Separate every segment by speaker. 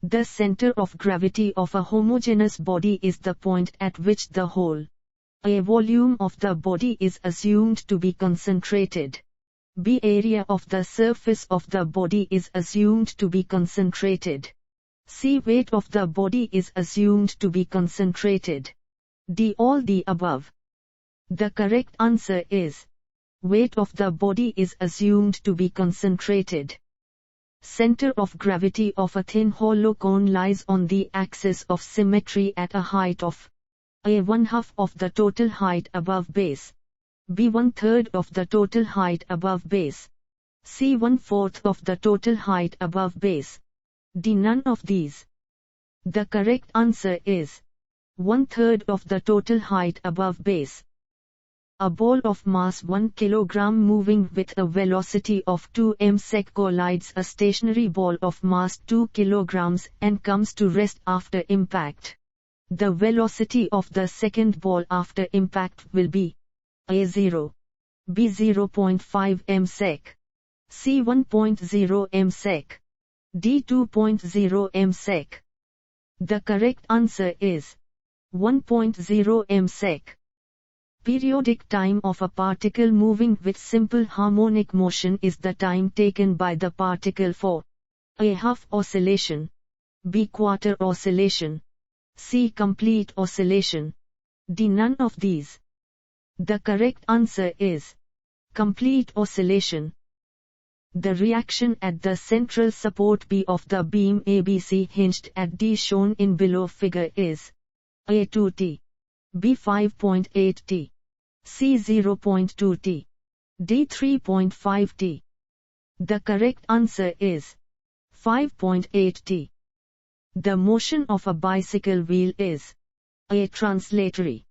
Speaker 1: The center of gravity of a homogeneous body is the point at which the whole volume of the body is assumed to be concentrated. B. Area of the surface of the body is assumed to be concentrated. C. Weight of the body is assumed to be concentrated. D. All the above. The correct answer is weight of the body is assumed to be concentrated. Center of gravity of a thin hollow cone lies on the axis of symmetry at a height of A. 1/2 of the total height above base. B. 1/3 of the total height above base. C. 1/4 of the total height above base. D. None of these. The correct answer is 1/3 of the total height above base. A ball of mass 1 kg moving with a velocity of 2 m/sec collides a stationary ball of mass 2 kg and comes to rest after impact. The velocity of the second ball after impact will be A. 0, B. 0.5 m/sec, C. 1.0 m/sec, D. 2.0 m/sec. The correct answer is 1.0 m/sec. Periodic time of a particle moving with simple harmonic motion is the time taken by the particle for A. Half oscillation, B. quarter oscillation, C. complete oscillation, D. None of these. The correct answer is complete oscillation. The reaction at the central support B of the beam ABC hinged at D shown in below figure is A. 2T, B. 5.8 T, C. 0.2 T, D. 3.5 T. The correct answer is 5.8 T. The motion of a bicycle wheel is A. translatory,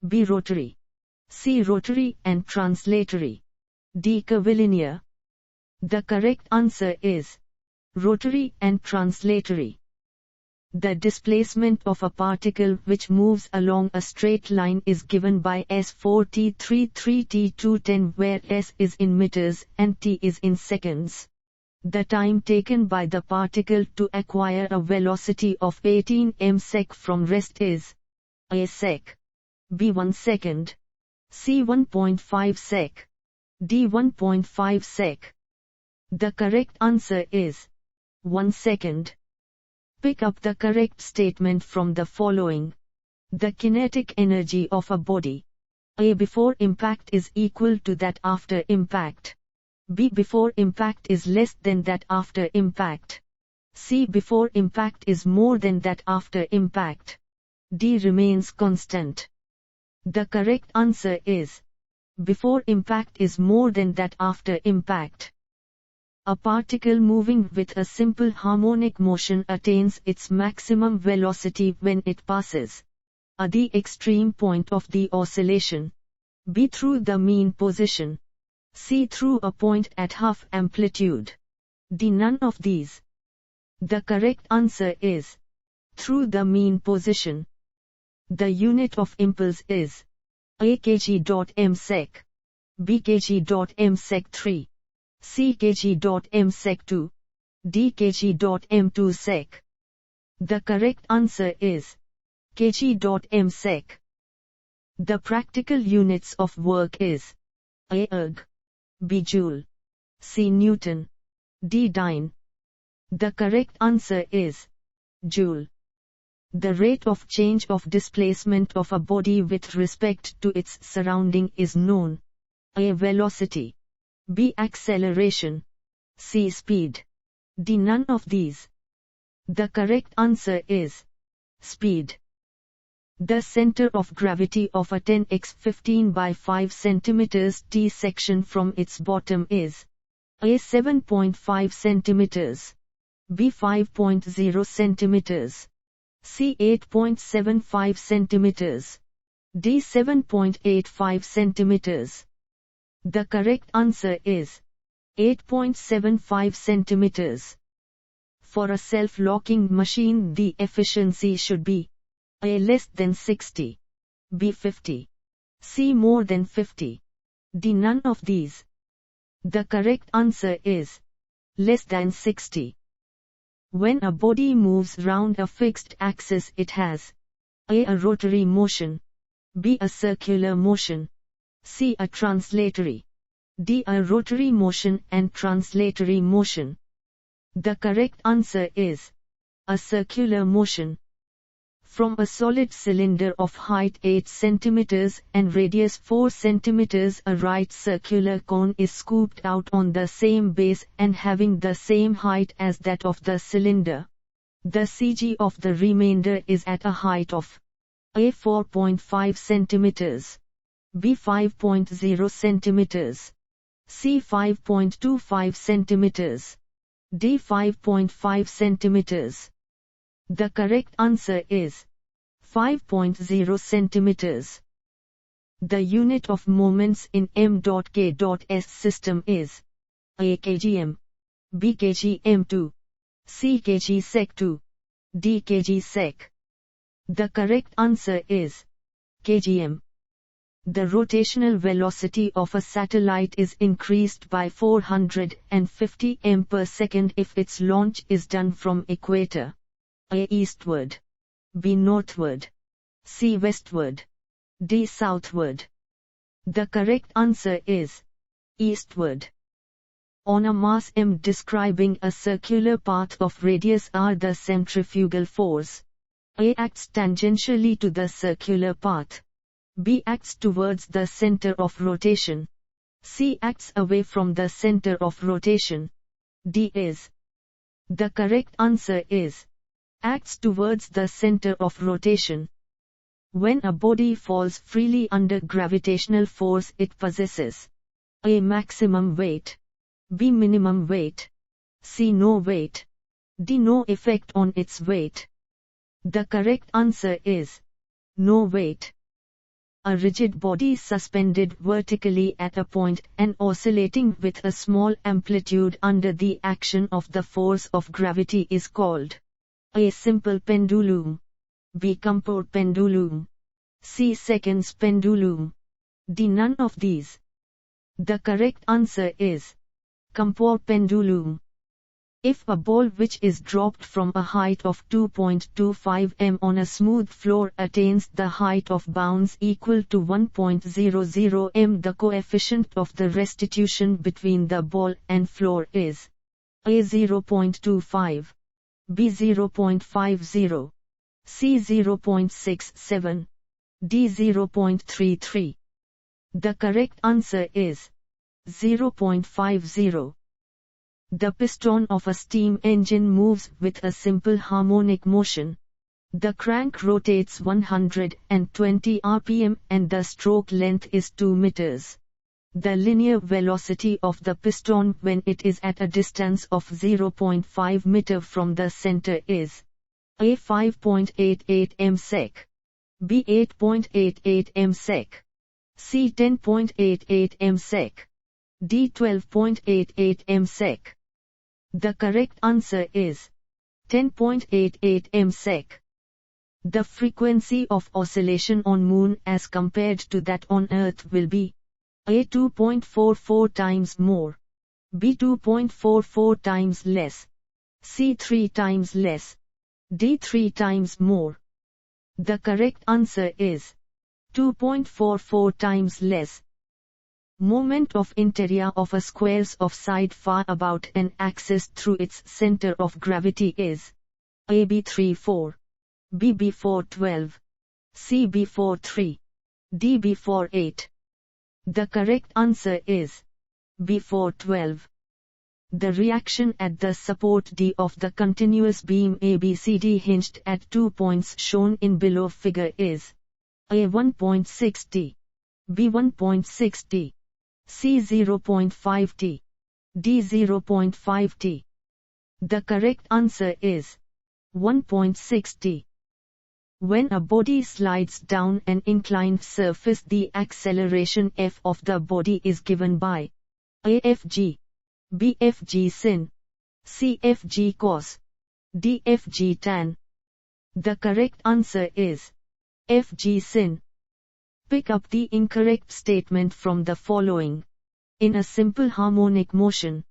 Speaker 1: B. rotary, C. rotary and translatory, D. curvilinear. The correct answer is rotary and translatory. The displacement of a particle which moves along a straight line is given by S4t33t210 where S is in meters and T is in seconds. The time taken by the particle to acquire a velocity of 18 m/sec from rest is A. sec, B. 1 second, C. 1.5 sec, D. 1.5 sec. The correct answer is 1 second. Pick up the correct statement from the following. The kinetic energy of a body A. before impact is equal to that after impact. B. before impact is less than that after impact. C. before impact is more than that after impact. D. remains constant. The correct answer is before impact is more than that after impact. A particle moving with a simple harmonic motion attains its maximum velocity when it passes A. the extreme point of the oscillation, B. through the mean position, C. through a point at half amplitude, D. none of these. The correct answer is through the mean position. The unit of impulse is A. kg.m/sec, B. kg.m/sec3, C. kg.m/sec2, D. kg.m2/sec. The correct answer is kg.m/sec. The practical units of work is A. erg, B. joule, C. newton, D. dyne. The correct answer is joule. The rate of change of displacement of a body with respect to its surrounding is known A. velocity, B. acceleration, C. speed, D. none of these. The correct answer is speed. The center of gravity of a 10x 15 by 5 cm T section from its bottom is A. 7.5 cm, B. 5.0 cm, C. 8.75 cm, D. 7.85 cm. The correct answer is 8.75 cm. For a self-locking machine the efficiency should be A. less than 60, B. 50, C. more than 50, D. none of these. The correct answer is less than 60. When a body moves round a fixed axis it has a rotary motion, b. a circular motion, c. a translatory, d. a rotary motion and translatory motion. The correct answer is a circular motion. From a solid cylinder of height 8 cm and radius 4 cm, a right circular cone is scooped out on the same base and having the same height as that of the cylinder. The CG of the remainder is at a height of a. 4.5 cm, b. 5.0 cm, c. 5.25 cm, d. 5.5 cm. The correct answer is 5.0 centimeters. The unit of moments in M.K.S system is a. kgm, b. kgm2, c. kg-sec2, d. kg-sec. The correct answer is kgm. The rotational velocity of a satellite is increased by 450 m per second if its launch is done from equator. A. eastward, b. northward, c. westward, d. southward. The correct answer is eastward. On a mass m describing a circular path of radius r, the centrifugal force a acts tangentially to the circular path, b acts towards the center of rotation, c acts away from the center of rotation, d is. The correct answer is acts towards the center of rotation. When a body falls freely under gravitational force it possesses a. maximum weight, b. minimum weight, c. no weight, d. no effect on its weight. The correct answer is no weight. A rigid body suspended vertically at a point and oscillating with a small amplitude under the action of the force of gravity is called a. simple pendulum, b. compound pendulum, c. seconds pendulum, d. none of these. The correct answer is compound pendulum. If a ball which is dropped from a height of 2.25 m on a smooth floor attains the height of bounds equal to 1.00 m, the coefficient of the restitution between the ball and floor is a. 0.25, b. 0.50, c. 0.67, d. 0.33. The correct answer is 0.50. The piston of a steam engine moves with a simple harmonic motion. The crank rotates 120 r.p.m. and the stroke length is 2 meters. The linear velocity of the piston when it is at a distance of 0.5 meter from the center is a. 5.88 m-sec, b. 8.88 m-sec, c. 10.88 m-sec, d. 12.88 m-sec. The correct answer is 10.88 m-sec. The frequency of oscillation on Moon as compared to that on Earth will be a. 2.44 times more, b. 2.44 times less, c. 3 times less, d. 3 times more. The correct answer is 2.44 times less. Moment of interia of a squares of side far about an axis through its center of gravity is a. b3 b b4 12, c. b4 3, d. b4 8. The correct answer is b4 12. The reaction at the support D of the continuous beam ABCD hinged at 2 points shown in below figure is a. 1.6 b. 1.6 c. 0.5 d. 0.5. The correct answer is 1.6. When a body slides down an inclined surface, the acceleration f of the body is given by a. Fg, b. Fg sin, c. Fg cos, d. Fg tan. The correct answer is Fg sin. Pick up the incorrect statement from the following. In a simple harmonic motion,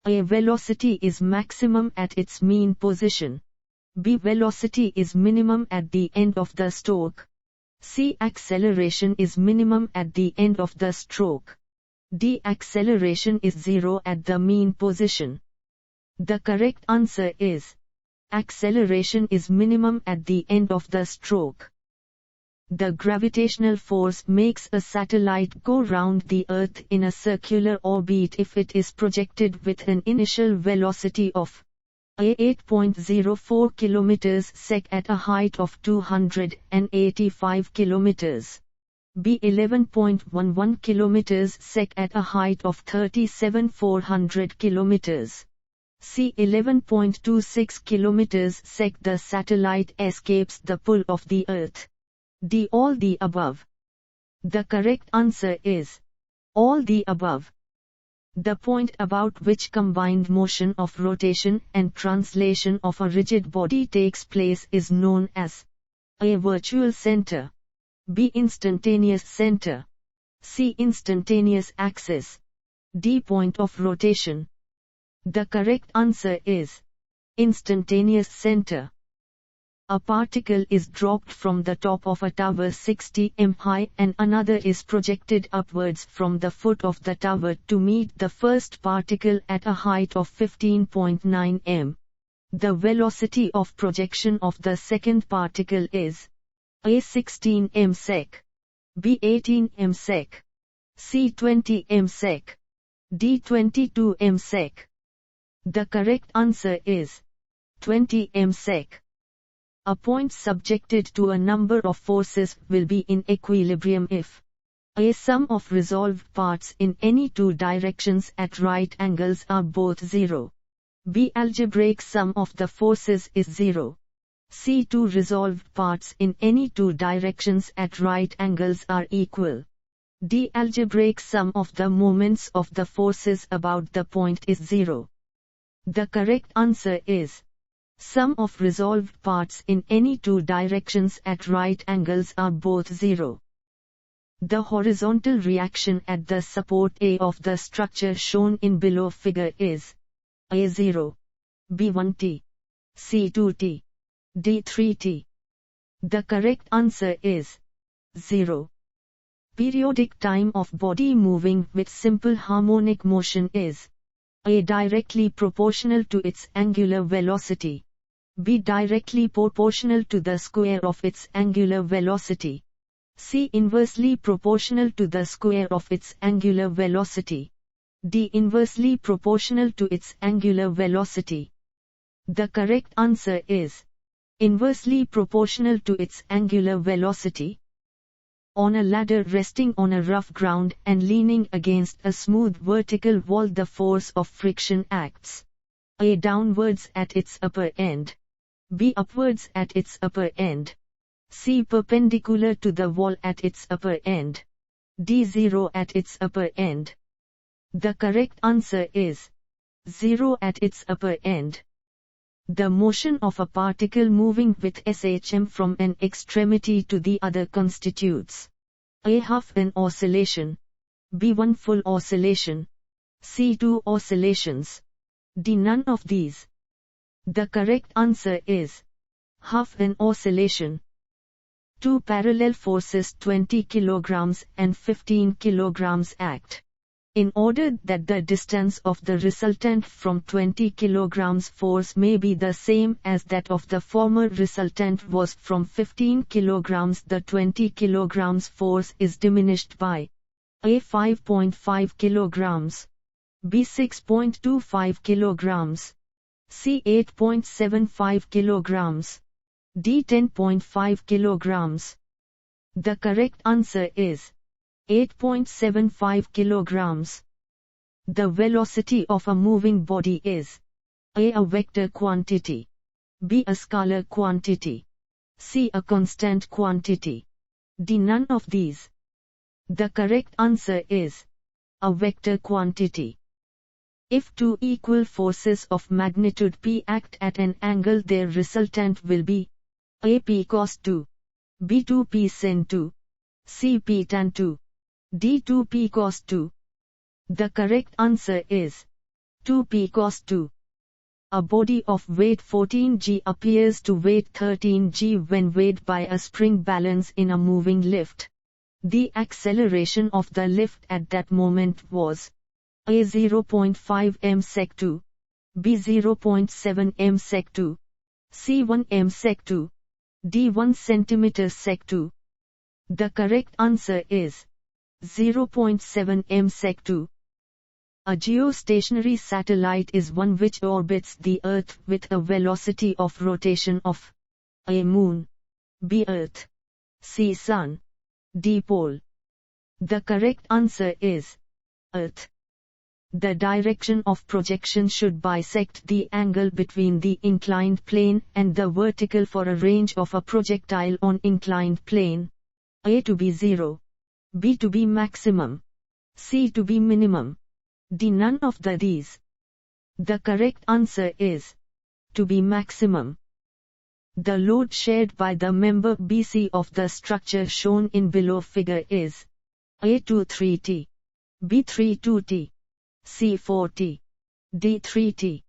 Speaker 1: A. Velocity is maximum at its mean position. B. Velocity is minimum at the end of the stroke. C. Acceleration is minimum at the end of the stroke. D. Acceleration is zero at the mean position. The correct answer is acceleration is minimum at the end of the stroke. The gravitational force makes a satellite go round the Earth in a circular orbit if it is projected with an initial velocity of a 8.04 km/s at a height of 285 km, b 11.11 km/s at a height of 37,400 km, c 11.26 km/s. The satellite escapes the pull of the Earth. D. All the above. The correct answer is all the above. The point about which combined motion of rotation and translation of a rigid body takes place is known as a. Virtual center, b. Instantaneous center, c. Instantaneous axis, d. Point of rotation. The correct answer is instantaneous center. A particle is dropped from the top of a tower 60 m high and another is projected upwards from the foot of the tower to meet the first particle at a height of 15.9 m. The velocity of projection of the second particle is a. 16 m/sec, b. 18 m/sec, c. 20 m/sec, d. 22 m/sec. The correct answer is 20 m/sec. A point subjected to a number of forces will be in equilibrium if a. Sum of resolved parts in any two directions at right angles are both zero, b. Algebraic sum of the forces is zero, c. Two resolved parts in any two directions at right angles are equal, d. Algebraic sum of the moments of the forces about the point is zero. The correct answer is sum of resolved parts in any two directions at right angles are both zero. The horizontal reaction at the support A of the structure shown in below figure is A0, B1T, C2T, D3T. The correct answer is 0. Periodic time of body moving with simple harmonic motion is A. Directly proportional to its angular velocity, b. Directly proportional to the square of its angular velocity, c. Inversely proportional to the square of its angular velocity, d. Inversely proportional to its angular velocity. The correct answer is inversely proportional to its angular velocity. On a ladder resting on a rough ground and leaning against a smooth vertical wall, the force of friction acts A. Downwards at its upper end, b. Upwards at its upper end, c. Perpendicular to the wall at its upper end, d. Zero at its upper end. The correct answer is 0 at its upper end. The motion of a particle moving with S.H.M from an extremity to the other constitutes A. Half an oscillation, b. One full oscillation, c. Two oscillations, d. None of these. The correct answer is half an oscillation. Two parallel forces 20 kg and 15 kg act. In order that the distance of the resultant from 20 kg force may be the same as that of the former resultant was from 15 kg, the 20 kg force is diminished by A. 5.5 kg, B. 6.25 kg, C. 8.75 kg, D. 10.5 kg. The correct answer is 8.75 kg. The velocity of a moving body is A. A vector quantity, B. A scalar quantity, C. A constant quantity, D. None of these. The correct answer is a vector quantity. If two equal forces of magnitude P act at an angle, their resultant will be A. P cos 2, B. 2 P sin 2, C. P tan 2, D. 2 P cos 2. The correct answer is 2p cos 2. A body of weight 14 g appears to weight 13 g when weighed by a spring balance in a moving lift. The acceleration of the lift at that moment was a 0.5 m sec 2, b 0.7 m sec 2, c 1 m sec 2, d 1 cm sec 2. The correct answer is 0.7 m sec 2. A geostationary satellite is one which orbits the Earth with a velocity of rotation of a Moon, b Earth, c Sun, d Pole. The correct answer is Earth. The direction of projection should bisect the angle between the inclined plane and the vertical for a range of a projectile on inclined plane. A to be 0, B to be maximum, C to be minimum, D none of these. The correct answer is to be maximum. The load shared by the member BC of the structure shown in below figure is A 2-3T, B 3-2T, C 4T, D 3T.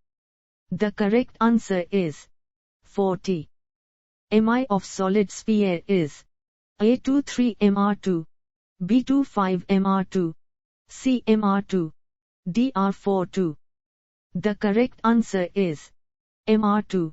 Speaker 1: The correct answer is 4T. Mi of solid sphere is A 2-3 mr2, B 2-5 mr2, C mr2, D r 4-2. The correct answer is mr2.